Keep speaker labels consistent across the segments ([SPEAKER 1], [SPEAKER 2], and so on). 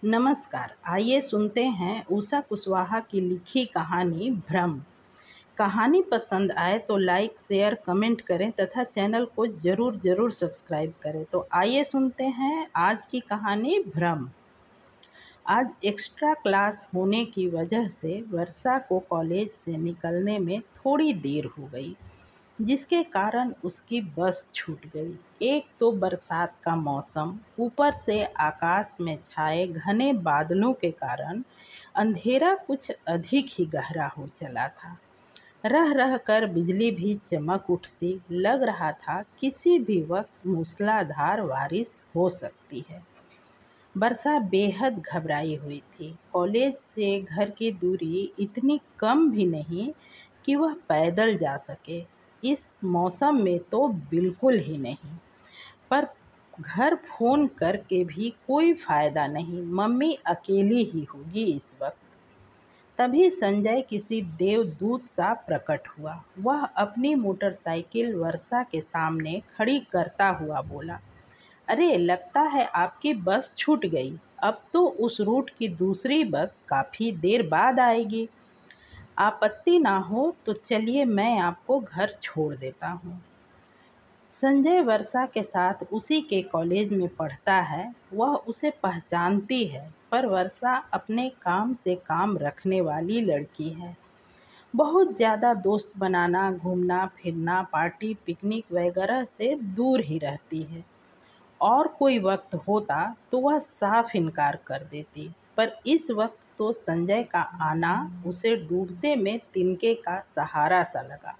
[SPEAKER 1] नमस्कार। आइए सुनते हैं उषा कुशवाहा की लिखी कहानी भ्रम। कहानी पसंद आए तो लाइक शेयर कमेंट करें तथा चैनल को ज़रूर सब्सक्राइब करें। तो आइए सुनते हैं आज की कहानी भ्रम। आज एक्स्ट्रा क्लास होने की वजह से वर्षा को कॉलेज से निकलने में थोड़ी देर हो गई, जिसके कारण उसकी बस छूट गई। एक तो बरसात का मौसम, ऊपर से आकाश में छाए घने बादलों के कारण अंधेरा कुछ अधिक ही गहरा हो चला था। रह रह कर बिजली भी चमक उठती, लग रहा था किसी भी वक्त मूसलाधार बारिश हो सकती है। वर्षा बेहद घबराई हुई थी। कॉलेज से घर की दूरी इतनी कम भी नहीं कि वह पैदल जा सके। इस मौसम में तो बिल्कुल ही नहीं। पर घर फ़ोन करके भी कोई फ़ायदा नहीं, मम्मी अकेली ही होगी इस वक्त। तभी संजय किसी देवदूत सा प्रकट हुआ। वह अपनी मोटरसाइकिल वर्षा के सामने खड़ी करता हुआ बोला, अरे लगता है आपकी बस छूट गई। अब तो उस रूट की दूसरी बस काफ़ी देर बाद आएगी। आपत्ति ना हो तो चलिए मैं आपको घर छोड़ देता हूँ। संजय वर्षा के साथ उसी के कॉलेज में पढ़ता है। वह उसे पहचानती है, पर वर्षा अपने काम से काम रखने वाली लड़की है। बहुत ज़्यादा दोस्त बनाना, घूमना फिरना, पार्टी पिकनिक वगैरह से दूर ही रहती है। और कोई वक्त होता तो वह साफ इनकार कर देती, पर इस वक्त तो संजय का आना उसे डूबते में तिनके का सहारा सा लगा।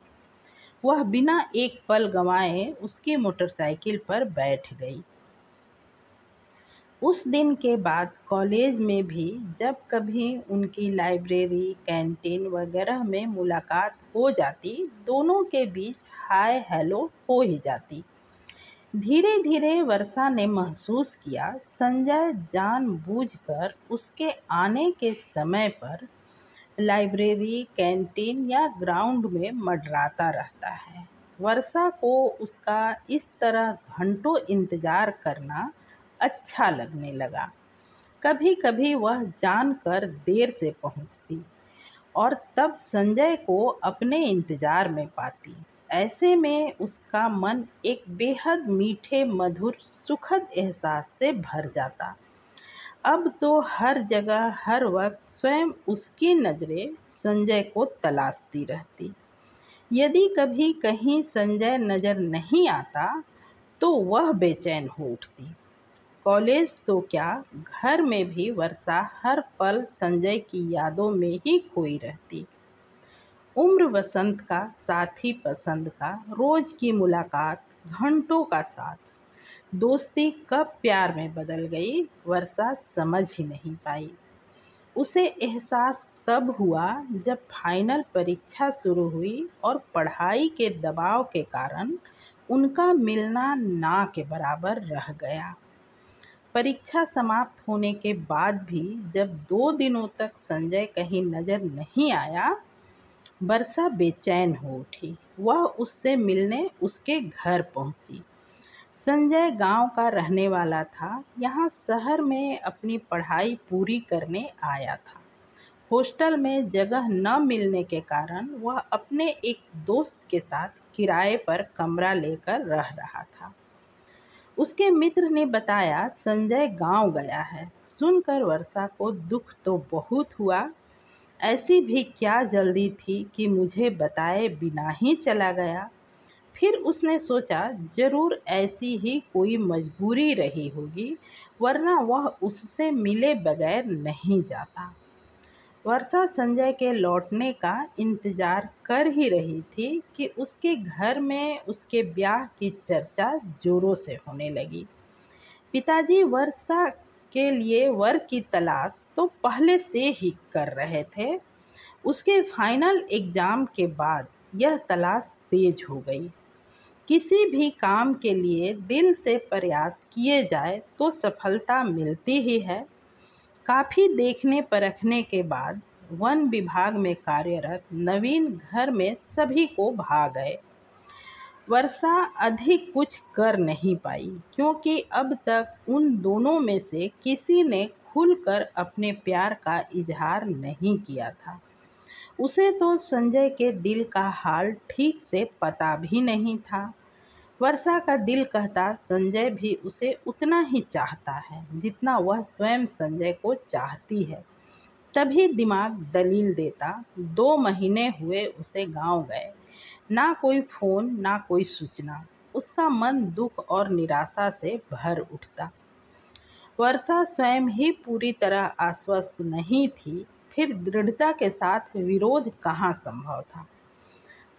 [SPEAKER 1] वह बिना एक पल गंवाए उसकी मोटरसाइकिल पर बैठ गई। उस दिन के बाद कॉलेज में भी जब कभी उनकी लाइब्रेरी, कैंटीन वगैरह में मुलाकात हो जाती, दोनों के बीच हाय हेलो हो ही जाती। धीरे धीरे वर्षा ने महसूस किया, संजय जानबूझकर उसके आने के समय पर लाइब्रेरी, कैंटीन या ग्राउंड में मंडराता रहता है। वर्षा को उसका इस तरह घंटों इंतजार करना अच्छा लगने लगा। कभी कभी वह जानकर देर से पहुंचती और तब संजय को अपने इंतजार में पाती। ऐसे में उसका मन एक बेहद मीठे, मधुर, सुखद एहसास से भर जाता। अब तो हर जगह हर वक्त स्वयं उसकी नज़रें संजय को तलाशती रहती। यदि कभी कहीं संजय नज़र नहीं आता तो वह बेचैन हो उठती। कॉलेज तो क्या, घर में भी वर्षा हर पल संजय की यादों में ही खोई रहती। उम्र वसंत का, साथी पसंद का, रोज की मुलाकात, घंटों का साथ, दोस्ती कब प्यार में बदल गई वर्षा समझ ही नहीं पाई। उसे एहसास तब हुआ जब फाइनल परीक्षा शुरू हुई और पढ़ाई के दबाव के कारण उनका मिलना ना के बराबर रह गया। परीक्षा समाप्त होने के बाद भी जब 2 दिनों तक संजय कहीं नज़र नहीं आया, वर्षा बेचैन हो उठी। वह उससे मिलने उसके घर पहुंची। संजय गांव का रहने वाला था। यहाँ शहर में अपनी पढ़ाई पूरी करने आया था। हॉस्टल में जगह न मिलने के कारण वह अपने एक दोस्त के साथ किराए पर कमरा लेकर रह रहा था। उसके मित्र ने बताया, संजय गांव गया है। सुनकर वर्षा को दुख तो बहुत हुआ। ऐसी भी क्या जल्दी थी कि मुझे बताए बिना ही चला गया। फिर उसने सोचा, जरूर ऐसी ही कोई मजबूरी रही होगी, वरना वह उससे मिले बगैर नहीं जाता। वर्षा संजय के लौटने का इंतजार कर ही रही थी कि उसके घर में उसके ब्याह की चर्चा जोरों से होने लगी। पिताजी वर्षा के लिए वर की तलाश तो पहले से ही कर रहे थे। उसके फाइनल एग्ज़ाम के बाद यह तलाश तेज हो गई। किसी भी काम के लिए दिल से प्रयास किए जाए तो सफलता मिलती ही है। काफ़ी देखने परखने के बाद वन विभाग में कार्यरत नवीन घर में सभी को भा गए। वर्षा अधिक कुछ कर नहीं पाई, क्योंकि अब तक उन दोनों में से किसी ने खुलकर अपने प्यार का इजहार नहीं किया था। उसे तो संजय के दिल का हाल ठीक से पता भी नहीं था। वर्षा का दिल कहता संजय भी उसे उतना ही चाहता है जितना वह स्वयं संजय को चाहती है। तभी दिमाग दलील देता। 2 महीने हुए उसे गांव गए, ना कोई फोन ना कोई सूचना। उसका मन दुख और निराशा से भर उठता। वर्षा स्वयं ही पूरी तरह आश्वस्त नहीं थी, फिर दृढ़ता के साथ विरोध कहाँ संभव था।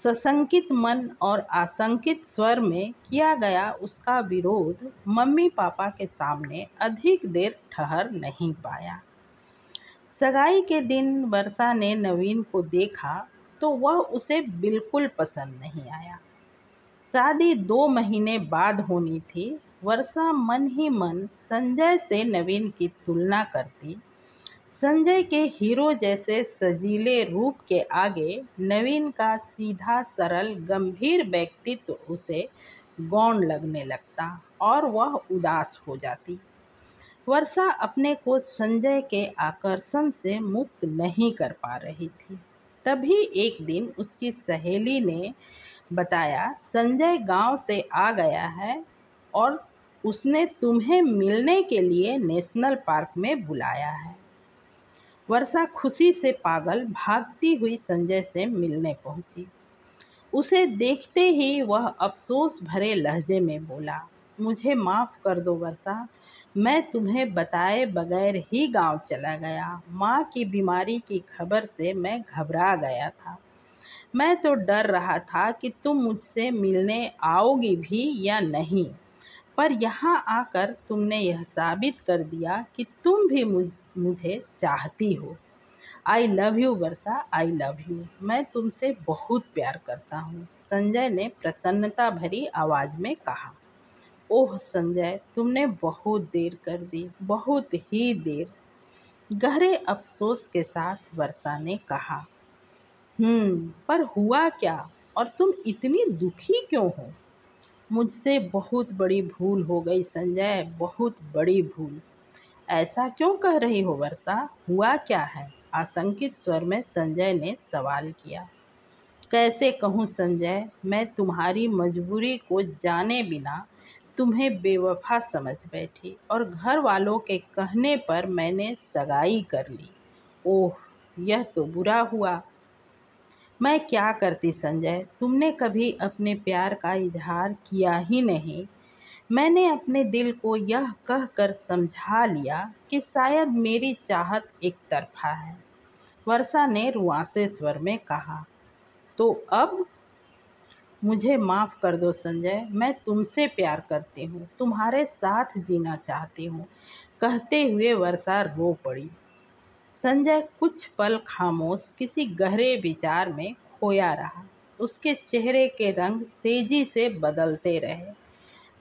[SPEAKER 1] सशंकित मन और आशंकित स्वर में किया गया उसका विरोध मम्मी पापा के सामने अधिक देर ठहर नहीं पाया। सगाई के दिन वर्षा ने नवीन को देखा तो वह उसे बिल्कुल पसंद नहीं आया। शादी 2 महीने बाद होनी थी। वर्षा मन ही मन संजय से नवीन की तुलना करती। संजय के हीरो जैसे सजीले रूप के आगे नवीन का सीधा सरल गंभीर व्यक्तित्व उसे गौण लगने लगता और वह उदास हो जाती। वर्षा अपने को संजय के आकर्षण से मुक्त नहीं कर पा रही थी। तभी एक दिन उसकी सहेली ने बताया, संजय गांव से आ गया है और उसने तुम्हें मिलने के लिए नेशनल पार्क में बुलाया है। वर्षा खुशी से पागल भागती हुई संजय से मिलने पहुंची। उसे देखते ही वह अफसोस भरे लहजे में बोला, मुझे माफ़ कर दो वर्षा, मैं तुम्हें बताए बगैर ही गांव चला गया। माँ की बीमारी की खबर से मैं घबरा गया था। मैं तो डर रहा था कि तुम मुझसे मिलने आओगी भी या नहीं, पर यहाँ आकर तुमने यह साबित कर दिया कि तुम भी मुझे चाहती हो। I love you Varsha, I love you. मैं तुमसे बहुत प्यार करता हूँ, संजय ने प्रसन्नता भरी आवाज़ में कहा। ओह संजय, तुमने बहुत देर कर दी, बहुत ही देर, गहरे अफसोस के साथ वर्षा ने कहा। पर हुआ क्या और तुम इतनी दुखी क्यों हो? मुझसे बहुत बड़ी भूल हो गई संजय, बहुत बड़ी भूल। ऐसा क्यों कह रही हो वर्षा, हुआ क्या है? आशंकित स्वर में संजय ने सवाल किया। कैसे कहूँ संजय, मैं तुम्हारी मजबूरी को जाने बिना तुम्हें बेवफा समझ बैठी और घर वालों के कहने पर मैंने सगाई कर ली। ओह, यह तो बुरा हुआ। मैं क्या करती संजय, तुमने कभी अपने प्यार का इजहार किया ही नहीं। मैंने अपने दिल को यह कहकर समझा लिया कि शायद मेरी चाहत एक तरफा है। वर्षा ने रुआंसे स्वर में कहा। तो अब मुझे माफ़ कर दो संजय, मैं तुमसे प्यार करती हूँ, तुम्हारे साथ जीना चाहती हूँ। कहते हुए वर्षा रो पड़ी। संजय कुछ पल खामोश किसी गहरे विचार में खोया रहा। उसके चेहरे के रंग तेजी से बदलते रहे।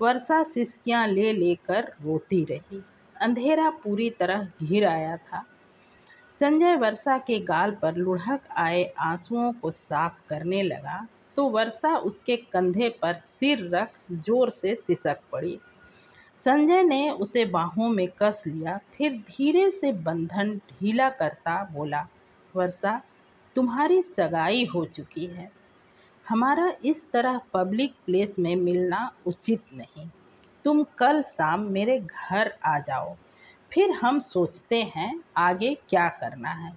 [SPEAKER 1] वर्षा सिसकियां ले लेकर रोती रही। अंधेरा पूरी तरह घिर आया था। संजय वर्षा के गाल पर लुढ़क आए आंसुओं को साफ करने लगा तो वर्षा उसके कंधे पर सिर रख जोर से सिसक पड़ी। संजय ने उसे बाहों में कस लिया, फिर धीरे से बंधन ढीला करता बोला, वर्षा, तुम्हारी सगाई हो चुकी है। हमारा इस तरह पब्लिक प्लेस में मिलना उचित नहीं। तुम कल शाम मेरे घर आ जाओ, फिर हम सोचते हैं आगे क्या करना है।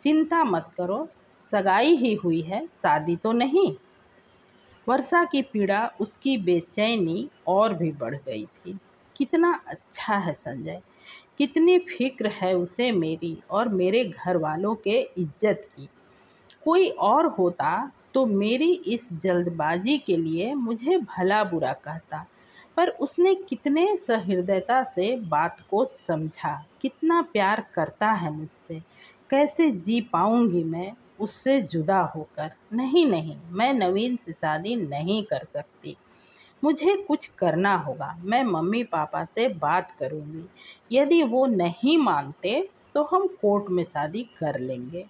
[SPEAKER 1] चिंता मत करो, सगाई ही हुई है, शादी तो नहीं। वर्षा की पीड़ा, उसकी बेचैनी और भी बढ़ गई थी। कितना अच्छा है संजय, कितनी फिक्र है उसे मेरी और मेरे घर वालों के इज्जत की। कोई और होता तो मेरी इस जल्दबाजी के लिए मुझे भला बुरा कहता, पर उसने कितने सहृदयता से बात को समझा। कितना प्यार करता है मुझसे। कैसे जी पाऊंगी मैं उससे जुदा होकर। नहीं नहीं, मैं नवीन से शादी नहीं कर सकती। मुझे कुछ करना होगा। मैं मम्मी पापा से बात करूंगी। यदि वो नहीं मानते तो हम कोर्ट में शादी कर लेंगे।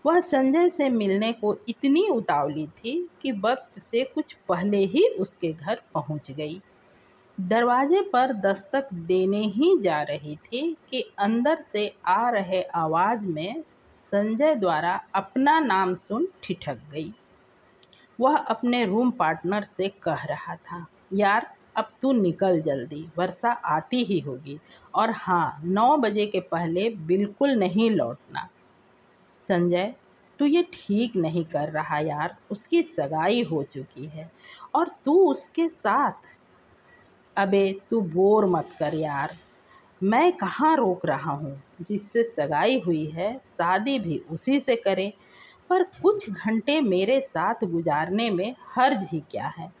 [SPEAKER 1] वह संजय से मिलने को इतनी उतावली थी कि वक्त से कुछ पहले ही उसके घर पहुंच गई। दरवाजे पर दस्तक देने ही जा रही थी कि अंदर से आ रहे आवाज में संजय द्वारा अपना नाम सुन ठिठक गई। वह अपने रूम पार्टनर से कह रहा था, यार अब तू निकल जल्दी, वर्षा आती ही होगी, और हाँ 9 बजे के पहले बिल्कुल नहीं लौटना। संजय, तू ये ठीक नहीं कर रहा यार, उसकी सगाई हो चुकी है और तू उसके साथ। अबे तू बोर मत कर यार, मैं कहाँ रोक रहा हूँ, जिससे सगाई हुई है शादी भी उसी से करे, पर कुछ घंटे मेरे साथ गुजारने में हर्ज ही क्या है।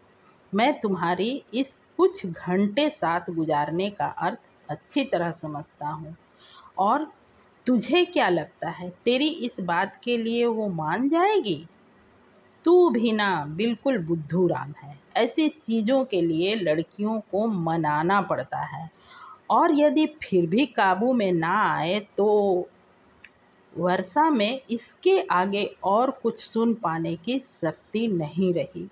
[SPEAKER 1] मैं तुम्हारी इस कुछ घंटे साथ गुजारने का अर्थ अच्छी तरह समझता हूँ, और तुझे क्या लगता है तेरी इस बात के लिए वो मान जाएगी? तू भी ना बिल्कुल बुद्धू राम है। ऐसी चीज़ों के लिए लड़कियों को मनाना पड़ता है, और यदि फिर भी काबू में ना आए तो। वर्षा में इसके आगे और कुछ सुन पाने की शक्ति नहीं रही।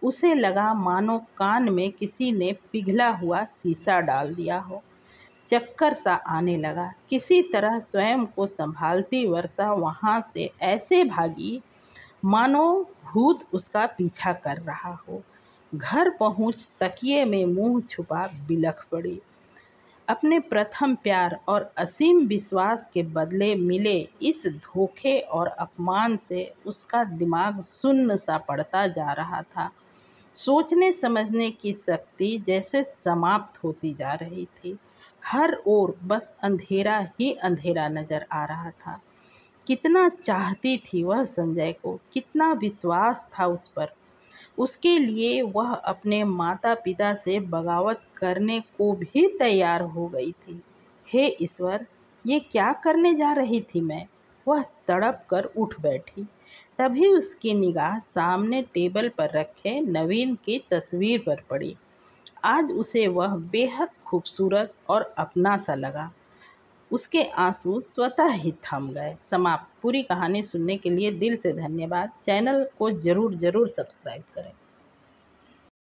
[SPEAKER 1] उसे लगा मानो कान में किसी ने पिघला हुआ शीशा डाल दिया हो। चक्कर सा आने लगा। किसी तरह स्वयं को संभालती वर्षा वहाँ से ऐसे भागी मानो भूत उसका पीछा कर रहा हो। घर पहुँच तकिए में मुंह छुपा बिलख पड़ी। अपने प्रथम प्यार और असीम विश्वास के बदले मिले इस धोखे और अपमान से उसका दिमाग सुन्न सा पड़ता जा रहा था। सोचने समझने की शक्ति जैसे समाप्त होती जा रही थी। हर ओर बस अंधेरा ही अंधेरा नजर आ रहा था। कितना चाहती थी वह संजय को, कितना विश्वास था उस पर। उसके लिए वह अपने माता पिता से बगावत करने को भी तैयार हो गई थी। हे ईश्वर, ये क्या करने जा रही थी मैं? वह तड़प कर उठ बैठी। तभी उसकी निगाह सामने टेबल पर रखे नवीन की तस्वीर पर पड़ी। आज उसे वह बेहद खूबसूरत और अपना सा लगा। उसके आंसू स्वतः ही थम गए। समाप्त। पूरी कहानी सुनने के लिए दिल से धन्यवाद। चैनल को ज़रूर सब्सक्राइब करें।